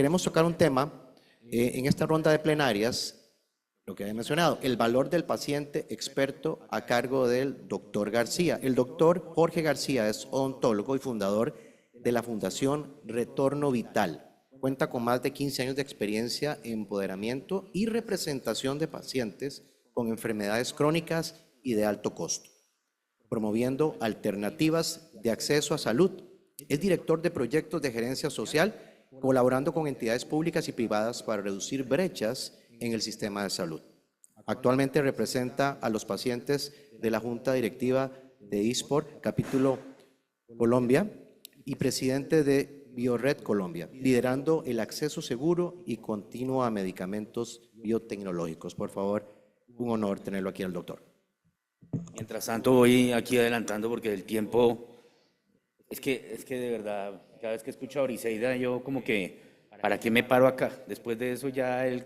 queremos tocar un tema en esta ronda de plenarias, lo que había mencionado, el valor del paciente experto a cargo del doctor García. El doctor Jorge García es odontólogo y fundador de la Fundación Retorno Vital. Cuenta con más de 15 años de experiencia en empoderamiento y representación de pacientes con enfermedades crónicas y de alto costo, promoviendo alternativas de acceso a salud. Es director de proyectos de gerencia social, colaborando con entidades públicas y privadas para reducir brechas en el sistema de salud. Actualmente representa a los pacientes de la Junta Directiva de ISPOR, capítulo Colombia, y presidente de Biored Colombia, liderando el acceso seguro y continuo a medicamentos biotecnológicos. Por favor, un honor tenerlo aquí al doctor. Mientras tanto voy aquí adelantando porque el tiempo, es que de verdad, cada vez que escucho a Briseida yo como que, ¿para qué me paro acá? Después de eso ya el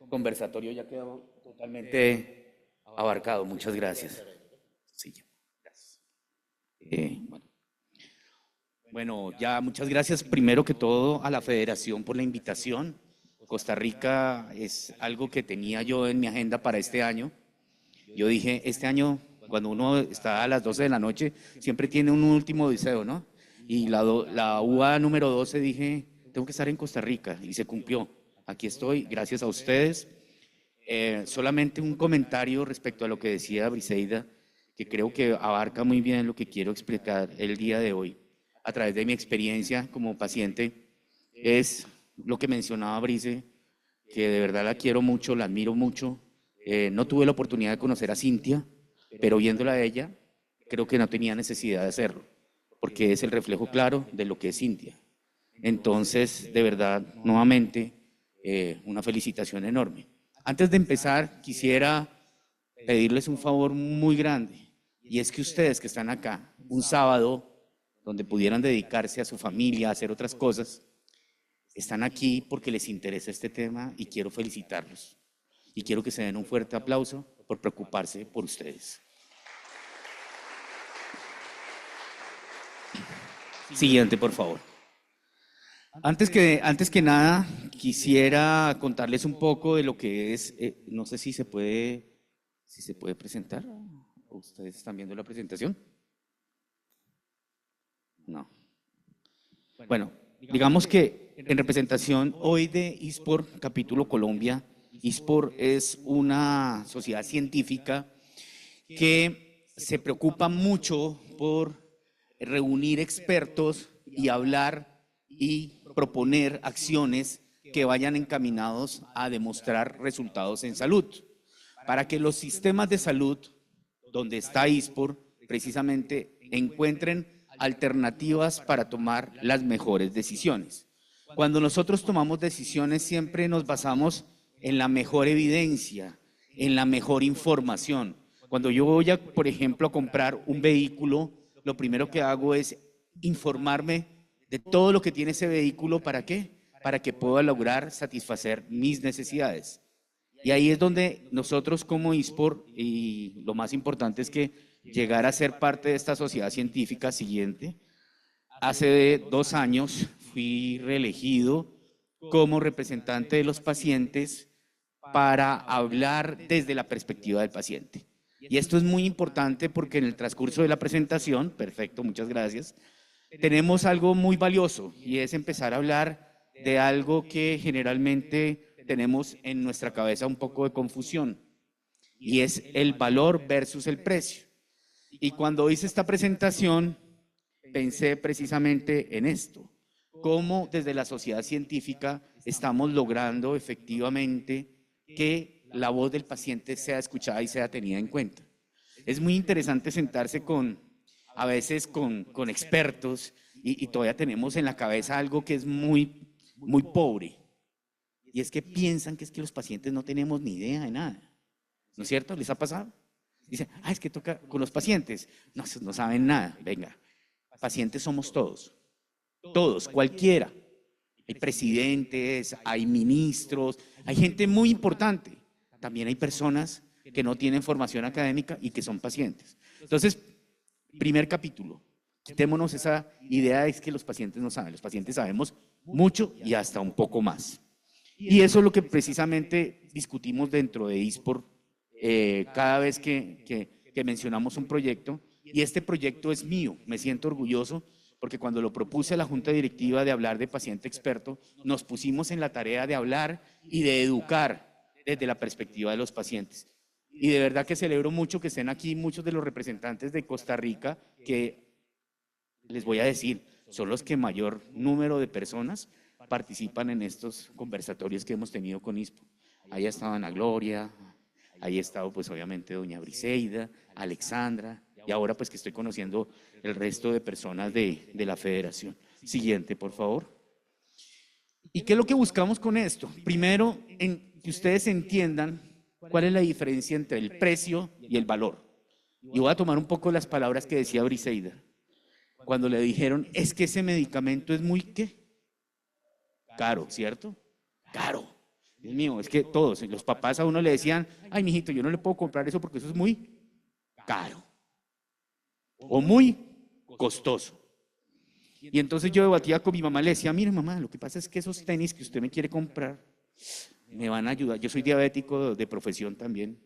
conversatorio ya quedó totalmente abarcado. Muchas gracias. Sí, gracias. Bueno, ya muchas gracias primero que todo a la Federación por la invitación. Costa Rica es algo que tenía yo en mi agenda para este año. Yo dije, este año, cuando uno está a las 12 de la noche, siempre tiene un último deseo, ¿no? Y la UA número 12 dije, tengo que estar en Costa Rica, y se cumplió. Aquí estoy, gracias a ustedes. Solamente un comentario respecto a lo que decía Briseida, que creo que abarca muy bien lo que quiero explicar el día de hoy, a través de mi experiencia como paciente, es lo que mencionaba Brice, que de verdad la quiero mucho, la admiro mucho. No tuve la oportunidad de conocer a Cintia, pero viéndola a ella, creo que no tenía necesidad de hacerlo, porque es el reflejo claro de lo que es Cintia. Entonces, de verdad, nuevamente, una felicitación enorme. Antes de empezar, quisiera pedirles un favor muy grande, y es que ustedes que están acá, un sábado, donde pudieran dedicarse a su familia, a hacer otras cosas, están aquí porque les interesa este tema y quiero felicitarlos. Y quiero que se den un fuerte aplauso por preocuparse por ustedes. Siguiente, por favor. Antes que nada, quisiera contarles un poco de lo que es, no sé si se puede presentar. ¿Ustedes están viendo la presentación? No. Bueno, digamos que en representación hoy de ISPOR, capítulo Colombia, ISPOR es una sociedad científica que se preocupa mucho por reunir expertos y hablar y proponer acciones que vayan encaminados a demostrar resultados en salud, para que los sistemas de salud, donde está ISPOR, precisamente encuentren alternativas para tomar las mejores decisiones. Cuando nosotros tomamos decisiones siempre nos basamos en la mejor evidencia, en la mejor información. Cuando yo voy a, por ejemplo, a comprar un vehículo, lo primero que hago es informarme de todo lo que tiene ese vehículo. ¿Para qué? Para que pueda lograr satisfacer mis necesidades. Y ahí es donde nosotros como ISPOR, y lo más importante es que llegar a ser parte de esta sociedad científica siguiente, hace 2 años fui reelegido como representante de los pacientes para hablar desde la perspectiva del paciente. Y esto es muy importante porque en el transcurso de la presentación, perfecto, muchas gracias, tenemos algo muy valioso y es empezar a hablar de algo que generalmente tenemos en nuestra cabeza un poco de confusión, y es el valor versus el precio. Y cuando hice esta presentación, pensé precisamente en esto, cómo desde la sociedad científica estamos logrando efectivamente que la voz del paciente sea escuchada y sea tenida en cuenta. Es muy interesante sentarse a veces con expertos y todavía tenemos en la cabeza algo que es muy, muy pobre, y es que piensan que es que los pacientes no tenemos ni idea de nada. ¿No es cierto? ¿Les ha pasado? Dicen, es que toca con los pacientes. No, no saben nada. Venga, pacientes somos todos. Todos, cualquiera. Hay presidentes, hay ministros, hay gente muy importante. También hay personas que no tienen formación académica y que son pacientes. Entonces, primer capítulo, quitémonos esa idea de que los pacientes no saben. Los pacientes sabemos mucho y hasta un poco más. Y eso es lo que precisamente discutimos dentro de ISPOR cada vez que mencionamos un proyecto. Y este proyecto es mío, me siento orgulloso porque cuando lo propuse a la Junta Directiva de hablar de paciente experto, nos pusimos en la tarea de hablar y de educar desde la perspectiva de los pacientes. Y de verdad que celebro mucho que estén aquí muchos de los representantes de Costa Rica, que les voy a decir, son los que mayor número de personas participan en estos conversatorios que hemos tenido con ISPO. Ahí ha estado Ana Gloria, ahí ha estado pues obviamente doña Briseida, Alexandra, y ahora pues que estoy conociendo el resto de personas de la federación. Siguiente, por favor. ¿Y qué es lo que buscamos con esto? Primero, que ustedes entiendan cuál es la diferencia entre el precio y el valor. Y voy a tomar un poco las palabras que decía Briseida. Cuando le dijeron, es que ese medicamento es muy, ¿qué? Caro, ¿cierto? Caro. Dios mío, es que todos, los papás a uno le decían, ay, mijito, yo no le puedo comprar eso porque eso es muy caro. O muy costoso. Y entonces yo debatía con mi mamá, le decía, mire mamá, lo que pasa es que esos tenis que usted me quiere comprar me van a ayudar. Yo soy diabético de profesión también.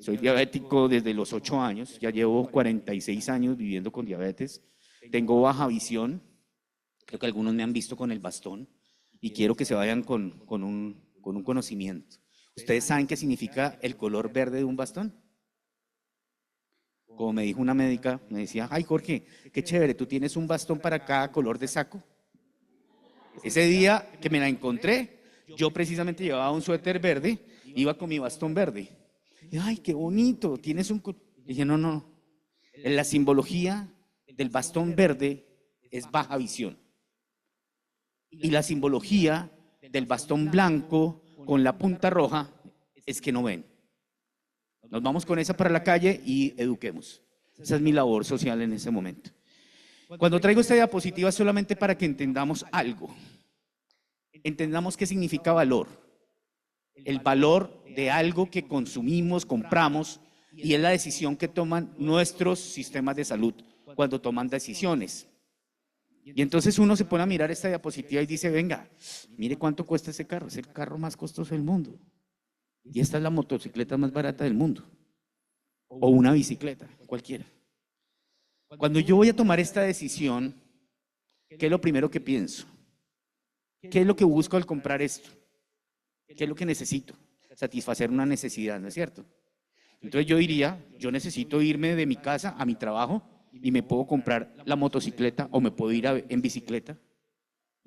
Soy diabético desde los 8 años, ya llevo 46 años viviendo con diabetes. Tengo baja visión, creo que algunos me han visto con el bastón y quiero que se vayan con un conocimiento. ¿Ustedes saben qué significa el color verde de un bastón? Como me dijo una médica, me decía, ay Jorge, qué chévere, tú tienes un bastón para cada color de saco. Ese día que me la encontré, yo precisamente llevaba un suéter verde, iba con mi bastón verde. Y, ay, qué bonito, tienes un... Dije, no, la simbología del bastón verde es baja visión. Y la simbología del bastón blanco con la punta roja es que no ven. Nos vamos con esa para la calle y eduquemos. Esa es mi labor social en ese momento. Cuando traigo esta diapositiva es solamente para que entendamos algo. Entendamos qué significa valor. El valor de algo que consumimos, compramos, y es la decisión que toman nuestros sistemas de salud cuando toman decisiones. Y entonces uno se pone a mirar esta diapositiva y dice, venga, mire cuánto cuesta ese carro, es el carro más costoso del mundo. Y esta es la motocicleta más barata del mundo. O una bicicleta, cualquiera. Cuando yo voy a tomar esta decisión, ¿qué es lo primero que pienso? ¿Qué es lo que busco al comprar esto? ¿Qué es lo que necesito? Satisfacer una necesidad, ¿no es cierto? Entonces yo diría, yo necesito irme de mi casa a mi trabajo y me puedo comprar la motocicleta o me puedo ir en bicicleta.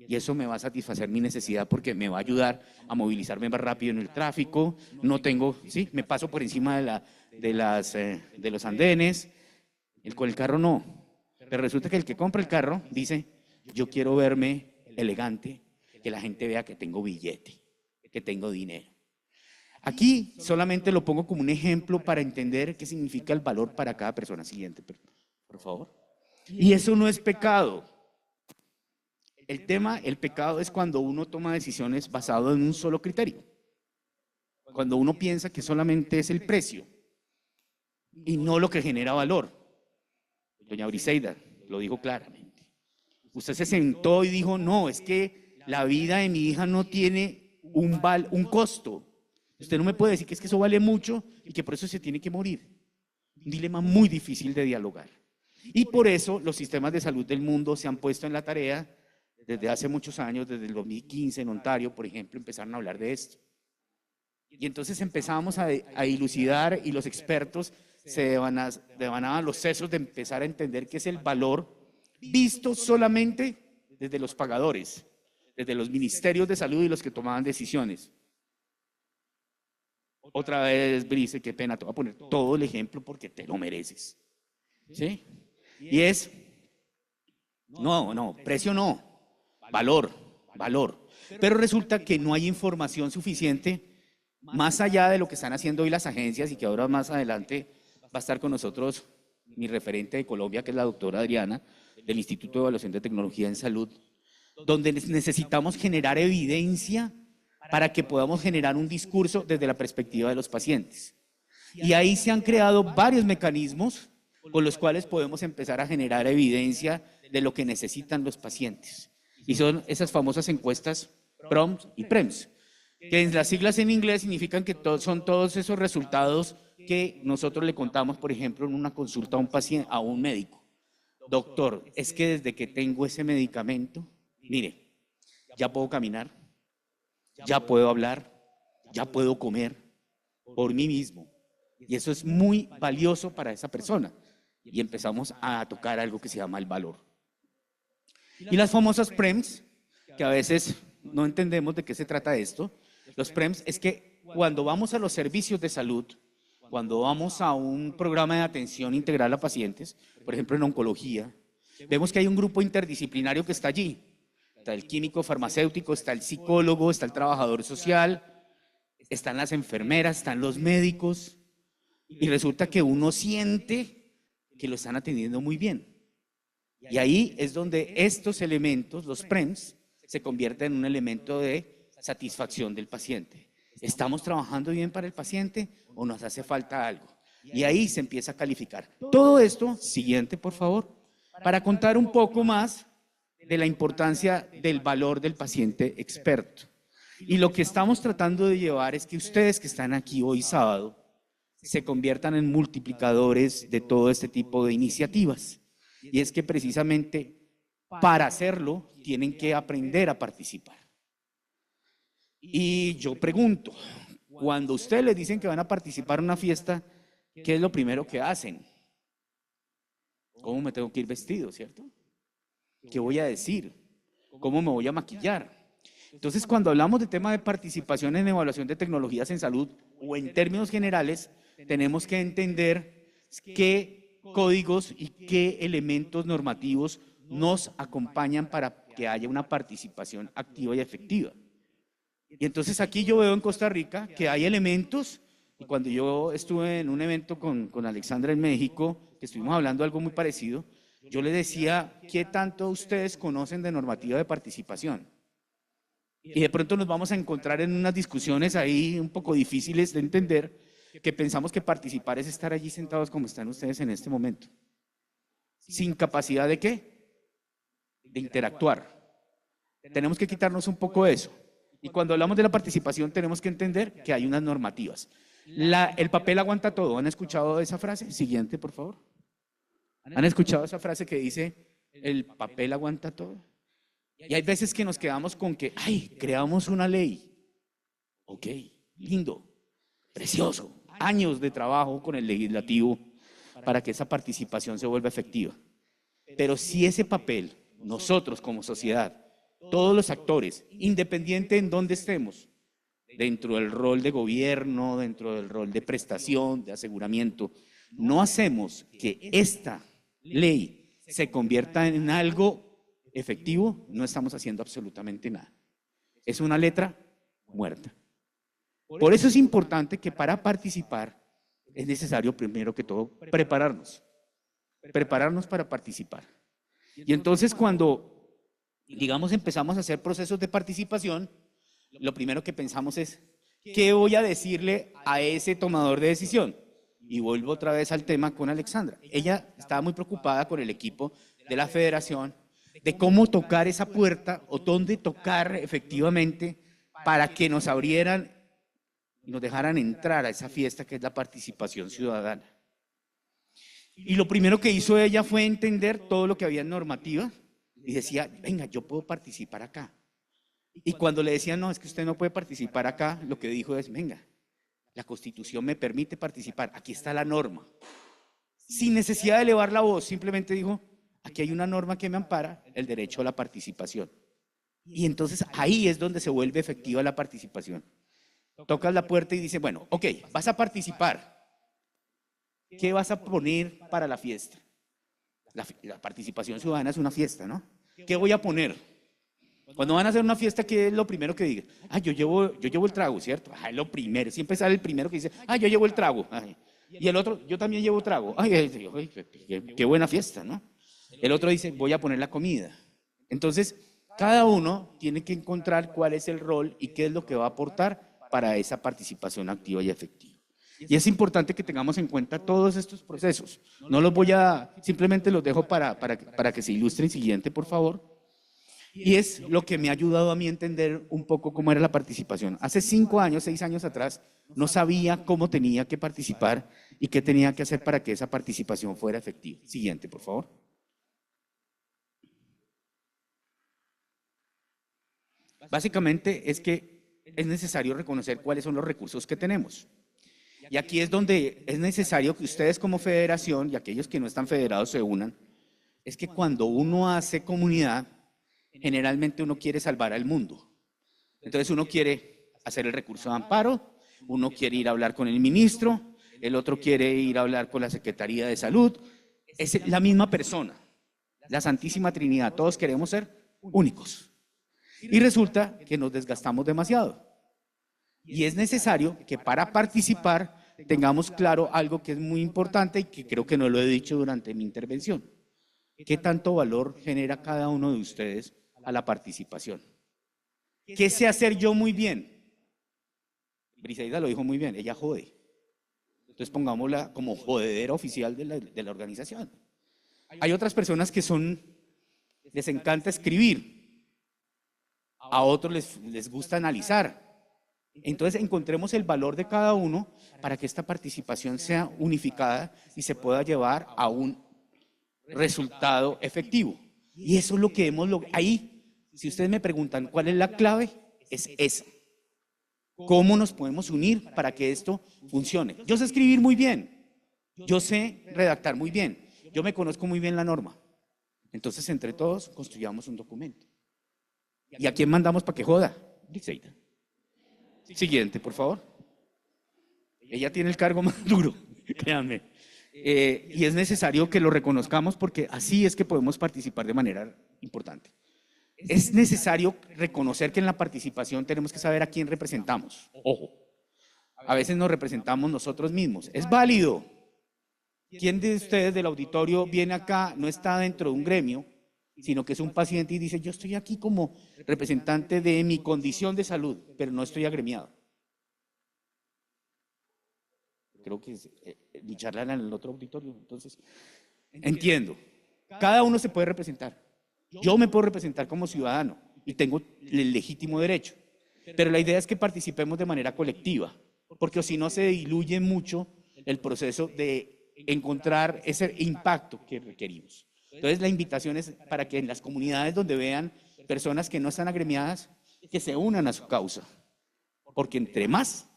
Y eso me va a satisfacer mi necesidad porque me va a ayudar a movilizarme más rápido en el tráfico. No tengo, sí, me paso por encima de los andenes. Con el carro no. Pero resulta que el que compra el carro dice, yo quiero verme elegante, que la gente vea que tengo billete, que tengo dinero. Aquí solamente lo pongo como un ejemplo para entender qué significa el valor para cada persona. Siguiente, por favor. Y eso no es pecado. El pecado es cuando uno toma decisiones basado en un solo criterio. Cuando uno piensa que solamente es el precio y no lo que genera valor. Doña Briseida lo dijo claramente. Usted se sentó y dijo, no, es que la vida de mi hija no tiene un costo. Usted no me puede decir que es que eso vale mucho y que por eso se tiene que morir. Un dilema muy difícil de dialogar. Y por eso los sistemas de salud del mundo se han puesto en la tarea desde hace muchos años, desde el 2015 en Ontario, por ejemplo, empezaron a hablar de esto. Y entonces empezamos a dilucidar y los expertos se devanaban los sesos de empezar a entender qué es el valor visto solamente desde los pagadores, desde los ministerios de salud y los que tomaban decisiones. Otra vez, Brice, qué pena, te voy a poner todo el ejemplo porque te lo mereces. ¿Sí? Y es, no, precio no, valor. Pero resulta que no hay información suficiente más allá de lo que están haciendo hoy las agencias y que ahora más adelante va a estar con nosotros mi referente de Colombia, que es la doctora Adriana, del Instituto de Evaluación de Tecnología en Salud, donde necesitamos generar evidencia para que podamos generar un discurso desde la perspectiva de los pacientes. Y ahí se han creado varios mecanismos con los cuales podemos empezar a generar evidencia de lo que necesitan los pacientes. Y son esas famosas encuestas PROMS y PREMS, que en las siglas en inglés significan que son todos esos resultados que nosotros le contamos, por ejemplo, en una consulta a un paciente, a un médico. Doctor, es que desde que tengo ese medicamento, mire, ya puedo caminar, ya puedo hablar, ya puedo comer por mí mismo. Y eso es muy valioso para esa persona. Y empezamos a tocar algo que se llama el valor. Y las famosas PREMS, que a veces no entendemos de qué se trata esto. Los PREMS es que cuando vamos a los servicios de salud, cuando vamos a un programa de atención integral a pacientes, por ejemplo en oncología, vemos que hay un grupo interdisciplinario que está allí. Está el químico farmacéutico, está el psicólogo, está el trabajador social, están las enfermeras, están los médicos, y resulta que uno siente que lo están atendiendo muy bien. Y ahí es donde estos elementos, los PREMS, se convierten en un elemento de satisfacción del paciente. ¿Estamos trabajando bien para el paciente o nos hace falta algo? Y ahí se empieza a calificar. Todo esto, siguiente por favor, para contar un poco más de la importancia del valor del paciente experto. Y lo que estamos tratando de llevar es que ustedes que están aquí hoy sábado se conviertan en multiplicadores de todo este tipo de iniciativas. Y es que precisamente para hacerlo tienen que aprender a participar. Y yo pregunto, cuando ustedes les dicen que van a participar en una fiesta, ¿qué es lo primero que hacen? ¿Cómo me tengo que ir vestido, cierto? ¿Qué voy a decir? ¿Cómo me voy a maquillar? Entonces, cuando hablamos de tema de participación en evaluación de tecnologías en salud o en términos generales, tenemos que entender qué códigos y qué elementos normativos nos acompañan para que haya una participación activa y efectiva. Y entonces aquí yo veo en Costa Rica que hay elementos, y cuando yo estuve en un evento con Alexandra en México, que estuvimos hablando de algo muy parecido, yo le decía, ¿qué tanto ustedes conocen de normativa de participación? Y de pronto nos vamos a encontrar en unas discusiones ahí un poco difíciles de entender, que pensamos que participar es estar allí sentados como están ustedes en este momento. ¿Sin capacidad de qué? De interactuar. Tenemos que quitarnos un poco eso. Y cuando hablamos de la participación tenemos que entender que hay unas normativas. El papel aguanta todo. ¿Han escuchado esa frase? Siguiente, por favor. ¿Han escuchado esa frase que dice, el papel aguanta todo? Y hay veces que nos quedamos con que, ay, creamos una ley. Ok, lindo, precioso. Años de trabajo con el legislativo para que esa participación se vuelva efectiva. Pero si ese papel, nosotros como sociedad, todos los actores, independiente en dónde estemos, dentro del rol de gobierno, dentro del rol de prestación, de aseguramiento, no hacemos que esta ley se convierta en algo efectivo, no estamos haciendo absolutamente nada. Es una letra muerta. Por eso es importante que para participar es necesario primero que todo prepararnos para participar. Y entonces cuando, digamos, empezamos a hacer procesos de participación, lo primero que pensamos es, ¿qué voy a decirle a ese tomador de decisión? Y vuelvo otra vez al tema con Alexandra. Ella estaba muy preocupada con el equipo de la federación de cómo tocar esa puerta o dónde tocar efectivamente para que nos abrieran y nos dejaran entrar a esa fiesta que es la participación ciudadana. Y lo primero que hizo ella fue entender todo lo que había en normativa y decía, venga, yo puedo participar acá. Y cuando le decían, no, es que usted no puede participar acá, lo que dijo es, venga, la Constitución me permite participar, aquí está la norma. Sin necesidad de elevar la voz, simplemente dijo, aquí hay una norma que me ampara el derecho a la participación. Y entonces ahí es donde se vuelve efectiva la participación. Tocas la puerta y dices, bueno, ok, vas a participar. ¿Qué vas a poner para la fiesta? La participación ciudadana es una fiesta, ¿no? ¿Qué voy a poner? Cuando van a hacer una fiesta, ¿qué es lo primero que digan? Ah, yo llevo el trago, ¿cierto? Ah, es lo primero. Siempre sale el primero que dice, ah, yo llevo el trago. Ay. Y el otro, yo también llevo trago. Ay, qué buena fiesta, ¿no? El otro dice, voy a poner la comida. Entonces, cada uno tiene que encontrar cuál es el rol y qué es lo que va a aportar para esa participación activa y efectiva. Y es importante que tengamos en cuenta todos estos procesos. No los voy a, simplemente los dejo para que se ilustren. Siguiente, por favor. Y es lo que me ha ayudado a mí a entender un poco cómo era la participación. Hace 5 años, 6 años atrás, no sabía cómo tenía que participar y qué tenía que hacer para que esa participación fuera efectiva. Siguiente, por favor. Básicamente es que es necesario reconocer cuáles son los recursos que tenemos. Y aquí es donde es necesario que ustedes como federación y aquellos que no están federados se unan. Es que cuando uno hace comunidad, generalmente uno quiere salvar al mundo. Entonces uno quiere hacer el recurso de amparo, uno quiere ir a hablar con el ministro, el otro quiere ir a hablar con la Secretaría de Salud. Es la misma persona, la Santísima Trinidad. Todos queremos ser únicos. Y resulta que nos desgastamos demasiado. Y es necesario que para participar tengamos claro algo que es muy importante y que creo que no lo he dicho durante mi intervención. ¿Qué tanto valor genera cada uno de ustedes a la participación? ¿Qué sé hacer yo muy bien? Briseida lo dijo muy bien, ella jode. Entonces pongámosla como jodedera oficial de la organización. Hay otras personas que les encanta escribir, a otros les gusta analizar. Entonces encontremos el valor de cada uno para que esta participación sea unificada y se pueda llevar a un resultado efectivo. Y eso es lo que hemos logrado. Ahí, si ustedes me preguntan cuál es la clave, es esa. ¿Cómo nos podemos unir para que esto funcione? Yo sé escribir muy bien, yo sé redactar muy bien, yo me conozco muy bien la norma. Entonces, entre todos, construyamos un documento. ¿Y a quién mandamos para que joda? Briseida. Siguiente, por favor. Ella tiene el cargo más duro, créanme. Y es necesario que lo reconozcamos porque así es que podemos participar de manera importante. Es necesario reconocer que en la participación tenemos que saber a quién representamos. Ojo, a veces nos representamos nosotros mismos. Es válido. ¿Quién de ustedes del auditorio viene acá, no está dentro de un gremio, sino que es un paciente y dice, yo estoy aquí como representante de mi condición de salud, pero no estoy agremiado? Creo que mi charla era en el otro auditorio. Entonces, entiendo, cada uno se puede representar. Yo me puedo representar como ciudadano y tengo el legítimo derecho, pero la idea es que participemos de manera colectiva, porque si no se diluye mucho el proceso de encontrar ese impacto que requerimos. Entonces la invitación es para que en las comunidades donde vean personas que no están agremiadas, que se unan a su causa, porque entre más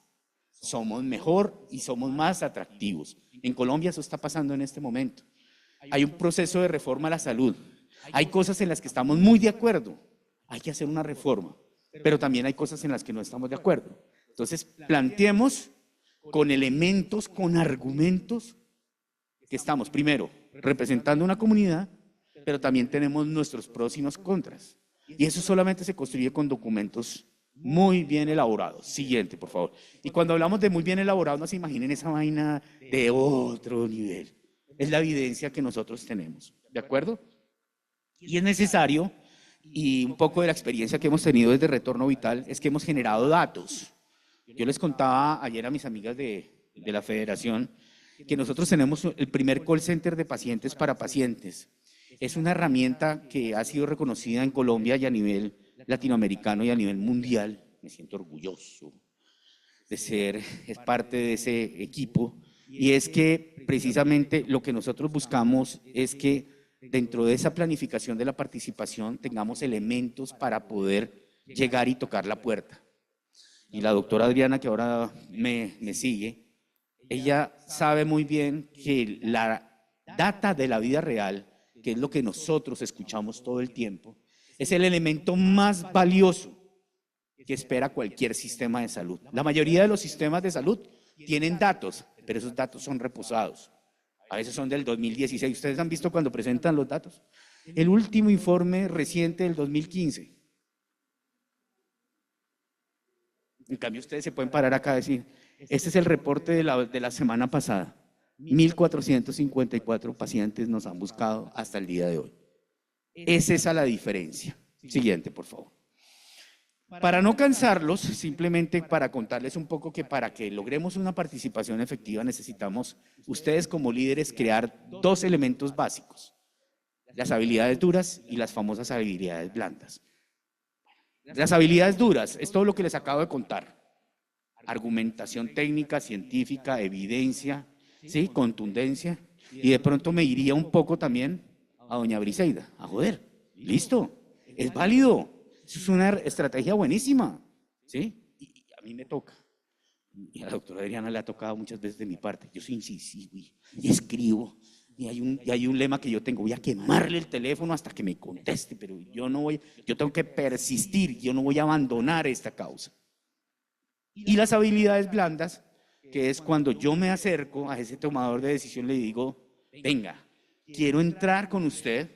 somos mejor y somos más atractivos. En Colombia eso está pasando en este momento. Hay un proceso de reforma a la salud. Hay cosas en las que estamos muy de acuerdo. Hay que hacer una reforma, pero también hay cosas en las que no estamos de acuerdo. Entonces planteemos con elementos, con argumentos, que estamos primero representando una comunidad, pero también tenemos nuestros pros y nuestros contras. Y eso solamente se construye con documentos muy bien elaborados. Siguiente, por favor. Y cuando hablamos de muy bien elaborados, no se imaginen esa vaina de otro nivel. Es la evidencia que nosotros tenemos. ¿De acuerdo? Y es necesario, y un poco de la experiencia que hemos tenido desde Retorno Vital, es que hemos generado datos. Yo les contaba ayer a mis amigas de la federación que nosotros tenemos el primer call center de pacientes para pacientes. Es una herramienta que ha sido reconocida en Colombia y a nivel latinoamericano y a nivel mundial. Me siento orgulloso de ser parte de ese equipo. Y es que precisamente lo que nosotros buscamos es que dentro de esa planificación de la participación tengamos elementos para poder llegar y tocar la puerta. Y la doctora Adriana, que ahora me sigue, ella sabe muy bien que la data de la vida real, que es lo que nosotros escuchamos todo el tiempo, es el elemento más valioso que espera cualquier sistema de salud. La mayoría de los sistemas de salud tienen datos, pero esos datos son reposados. A veces son del 2016. ¿Ustedes han visto cuando presentan los datos? El último informe reciente del 2015. En cambio, ustedes se pueden parar acá y decir, este es el reporte de la semana pasada. 1.454 pacientes nos han buscado hasta el día de hoy. Es esa la diferencia. Siguiente, por favor. Para no cansarlos, simplemente para contarles un poco que para que logremos una participación efectiva necesitamos, ustedes como líderes, crear 2 elementos básicos: las habilidades duras y las famosas habilidades blandas. Las habilidades duras, es todo lo que les acabo de contar. Argumentación técnica, científica, evidencia, ¿sí? Contundencia. Y de pronto me iría un poco también a doña Briseida. A joder, listo, es válido. Eso es una estrategia buenísima, ¿sí? Y a mí me toca. Y a la doctora Adriana le ha tocado muchas veces de mi parte. Yo soy incisivo y escribo. Y hay un lema que yo tengo, voy a quemarle el teléfono hasta que me conteste, pero yo tengo que persistir, yo no voy a abandonar esta causa. Y las habilidades blandas, que es cuando yo me acerco a ese tomador de decisión, le digo, venga, quiero entrar con usted,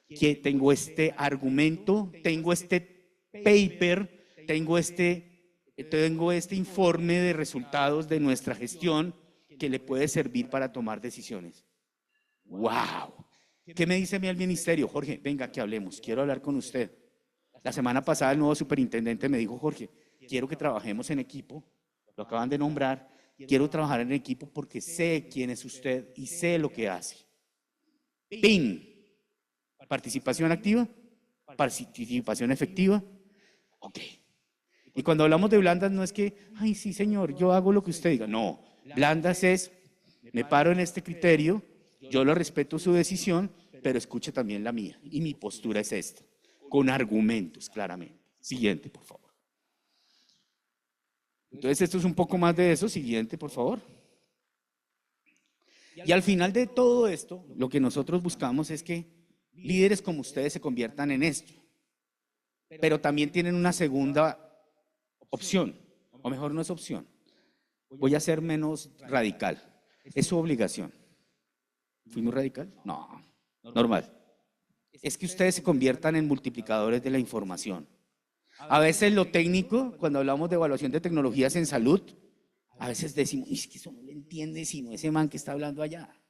que tengo este argumento, tengo este paper, tengo este informe de resultados de nuestra gestión que le puede servir para tomar decisiones. ¡Wow! ¿Qué me dice a mí el ministerio? Jorge, venga, que hablemos, quiero hablar con usted. La semana pasada el nuevo superintendente me dijo, Jorge, quiero que trabajemos en equipo, lo acaban de nombrar, quiero trabajar en equipo porque sé quién es usted y sé lo que hace. ¡Pin! Participación activa, participación efectiva. Ok. Y cuando hablamos de blandas no es que, ay, sí, señor, yo hago lo que usted diga. No, blandas es, me paro en este criterio, yo lo respeto su decisión, pero escuche también la mía. Y mi postura es esta, con argumentos, claramente. Siguiente, por favor. Entonces, esto es un poco más de eso. Siguiente, por favor. Y al final de todo esto, lo que nosotros buscamos es que líderes como ustedes se conviertan en esto. Pero también tienen una segunda opción, o mejor no es opción. Voy a ser menos radical. Es su obligación. ¿Fui muy radical? No, normal. Es que ustedes se conviertan en multiplicadores de la información. A veces lo técnico, cuando hablamos de evaluación de tecnologías en salud, a veces decimos, es que eso no lo entiende sino ese man que está hablando allá.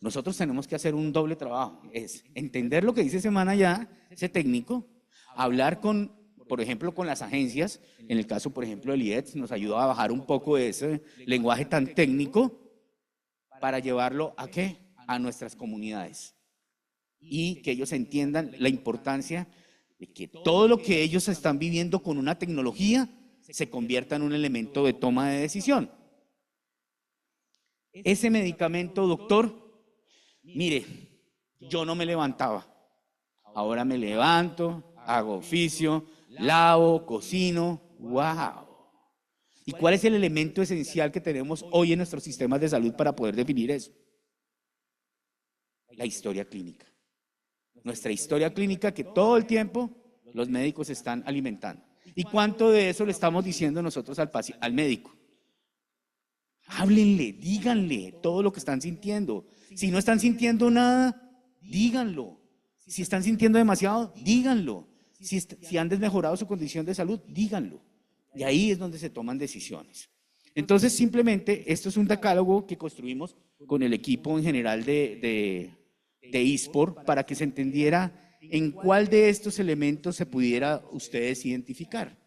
Nosotros tenemos que hacer un doble trabajo, es entender lo que dice ese man allá, ese técnico, hablar con, por ejemplo, con las agencias, en el caso, por ejemplo, del IETS, nos ayuda a bajar un poco de ese lenguaje tan técnico para llevarlo ¿a qué? A nuestras comunidades y que ellos entiendan la importancia de que todo lo que ellos están viviendo con una tecnología se convierta en un elemento de toma de decisión. Ese medicamento, doctor, mire, yo no me levantaba, ahora me levanto, hago oficio, lavo, cocino, wow. ¿Y cuál es el elemento esencial que tenemos hoy en nuestros sistemas de salud para poder definir eso? La historia clínica. Nuestra historia clínica que todo el tiempo los médicos están alimentando. ¿Y cuánto de eso le estamos diciendo nosotros al médico? Háblenle, díganle todo lo que están sintiendo. Si no están sintiendo nada, díganlo. Si están sintiendo demasiado, díganlo. Si han desmejorado su condición de salud, díganlo. Y ahí es donde se toman decisiones. Entonces, simplemente, esto es un decálogo que construimos con el equipo en general de eSport para que se entendiera en cuál de estos elementos se pudiera ustedes identificar.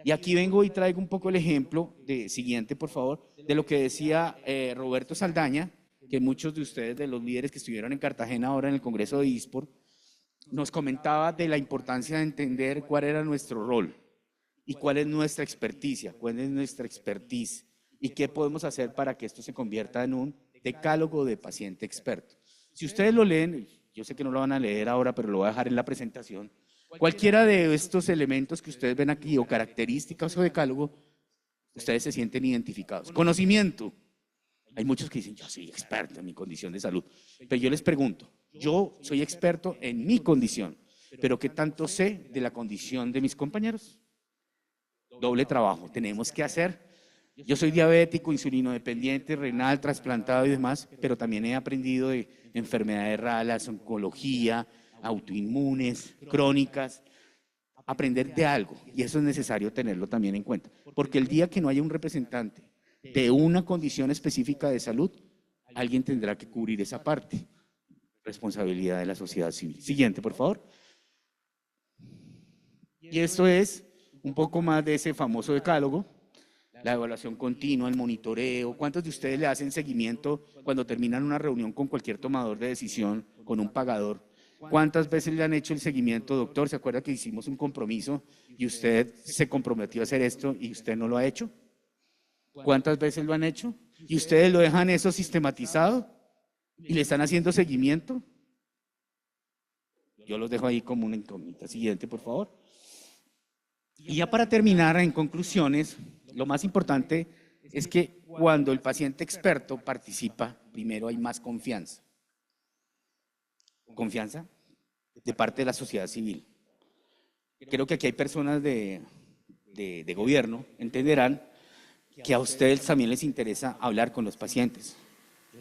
Y aquí vengo y traigo un poco el ejemplo, siguiente por favor, de lo que decía Roberto Saldaña, que muchos de ustedes, de los líderes que estuvieron en Cartagena ahora en el Congreso de eSport, nos comentaba de la importancia de entender cuál era nuestro rol y cuál es nuestra experticia, cuál es nuestra expertise y qué podemos hacer para que esto se convierta en un decálogo de paciente experto. Si ustedes lo leen, yo sé que no lo van a leer ahora, pero lo voy a dejar en la presentación. Cualquiera de estos elementos que ustedes ven aquí, o características o decálogo, ustedes se sienten identificados. Conocimiento. Hay muchos que dicen, yo soy experto en mi condición de salud. Pero yo les pregunto, yo soy experto en mi condición, pero ¿qué tanto sé de la condición de mis compañeros? Doble trabajo. Tenemos que hacer. Yo soy diabético, insulino dependiente, renal, trasplantado y demás, pero también he aprendido de enfermedades raras, oncología, autoinmunes, crónicas, aprender de algo, y eso es necesario tenerlo también en cuenta, porque el día que no haya un representante de una condición específica de salud, alguien tendrá que cubrir esa parte, responsabilidad de la sociedad civil. Siguiente, por favor. Y esto es un poco más de ese famoso decálogo, la evaluación continua, el monitoreo. ¿Cuántos de ustedes le hacen seguimiento cuando terminan una reunión con cualquier tomador de decisión, con un pagador? ¿Cuántas veces le han hecho el seguimiento, doctor? ¿Se acuerda que hicimos un compromiso y usted se comprometió a hacer esto y usted no lo ha hecho? ¿Cuántas veces lo han hecho? ¿Y ustedes lo dejan eso sistematizado y le están haciendo seguimiento? Yo los dejo ahí como una incógnita. Siguiente, por favor. Y ya para terminar, en conclusiones, lo más importante es que cuando el paciente experto participa, primero hay más confianza. Confianza de parte de la sociedad civil. Creo que aquí hay personas de gobierno, entenderán que a ustedes también les interesa hablar con los pacientes.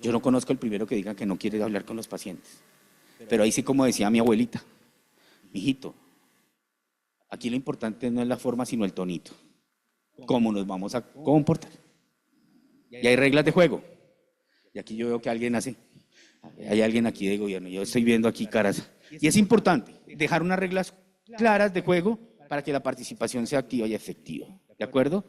Yo no conozco el primero que diga que no quiere hablar con los pacientes. Pero ahí sí, como decía mi abuelita, mijito, aquí lo importante no es la forma, sino el tonito. ¿Cómo nos vamos a comportar? Y hay reglas de juego. Y aquí yo veo que alguien hace, hay alguien aquí de gobierno, yo estoy viendo aquí caras. Y es importante dejar unas reglas claras de juego para que la participación sea activa y efectiva. ¿De acuerdo?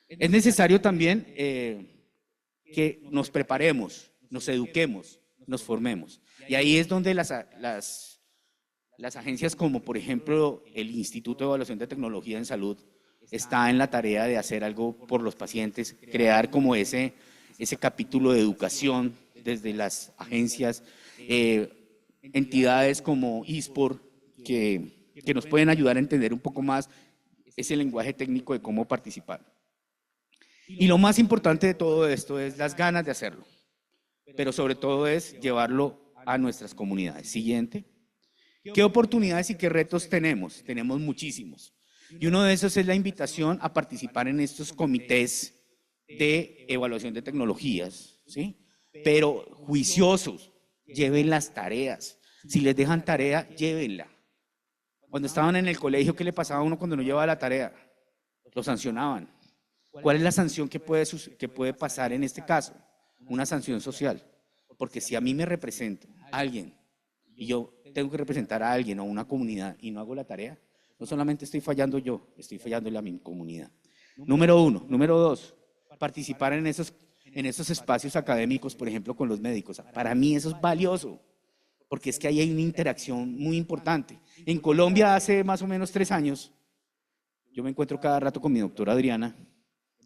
Es necesario también que nos preparemos, nos eduquemos, nos formemos. Y ahí es donde las agencias como, por ejemplo, el Instituto de Evaluación de Tecnología en Salud está en la tarea de hacer algo por los pacientes, crear como ese capítulo de educación desde las agencias, entidades como ISPOR que nos pueden ayudar a entender un poco más ese lenguaje técnico de cómo participar. Y lo más importante de todo esto es las ganas de hacerlo, pero sobre todo es llevarlo a nuestras comunidades. Siguiente. ¿Qué oportunidades y qué retos tenemos? Tenemos muchísimos. Y uno de esos es la invitación a participar en estos comités de evaluación de tecnologías, ¿sí? Pero juiciosos, lleven las tareas. Si les dejan tarea, llévenla. Cuando estaban en el colegio, ¿qué le pasaba a uno cuando no llevaba la tarea? Lo sancionaban. ¿Cuál es la sanción que puede pasar en este caso? Una sanción social. Porque si a mí me representa alguien y yo tengo que representar a alguien o a una comunidad y no hago la tarea, no solamente estoy fallando yo, estoy fallando a mi comunidad. Número uno. Número dos, participar en esos espacios académicos, por ejemplo, con los médicos. Para mí eso es valioso, porque es que ahí hay una interacción muy importante. En Colombia hace más o menos 3 años, yo me encuentro cada rato con mi doctora Adriana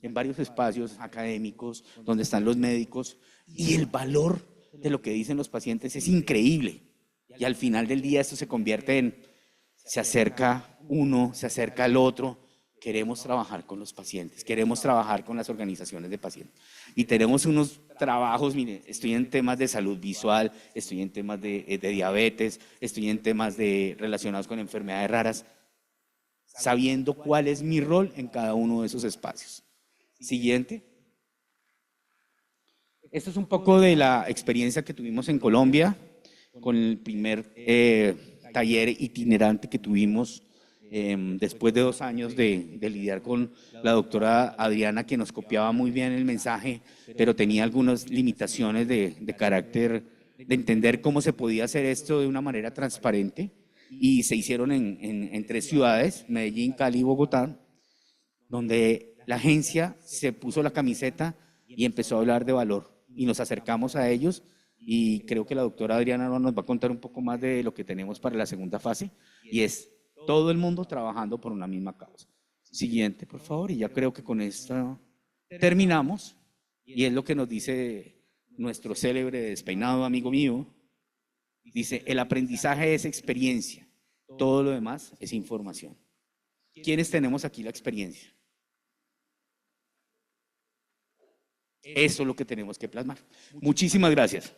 en varios espacios académicos donde están los médicos y el valor de lo que dicen los pacientes es increíble. Y al final del día esto se convierte en, se acerca uno, se acerca el otro, queremos trabajar con los pacientes, queremos trabajar con las organizaciones de pacientes. Y tenemos unos trabajos, mire, estoy en temas de salud visual, estoy en temas de diabetes, estoy en temas relacionados con enfermedades raras, sabiendo cuál es mi rol en cada uno de esos espacios. Siguiente. Esto es un poco de la experiencia que tuvimos en Colombia con el primer taller itinerante que tuvimos después de 2 años de lidiar con la doctora Adriana, que nos copiaba muy bien el mensaje, pero tenía algunas limitaciones de carácter, de entender cómo se podía hacer esto de una manera transparente, y se hicieron en 3 ciudades, Medellín, Cali y Bogotá, donde la agencia se puso la camiseta y empezó a hablar de valor, y nos acercamos a ellos, y creo que la doctora Adriana nos va a contar un poco más de lo que tenemos para la segunda fase, y es todo el mundo trabajando por una misma causa. Siguiente, por favor, y ya creo que con esto terminamos, y es lo que nos dice nuestro célebre despeinado amigo mío. Dice, el aprendizaje es experiencia, todo lo demás es información. ¿Quiénes tenemos aquí la experiencia? Eso es lo que tenemos que plasmar. Muchísimas gracias.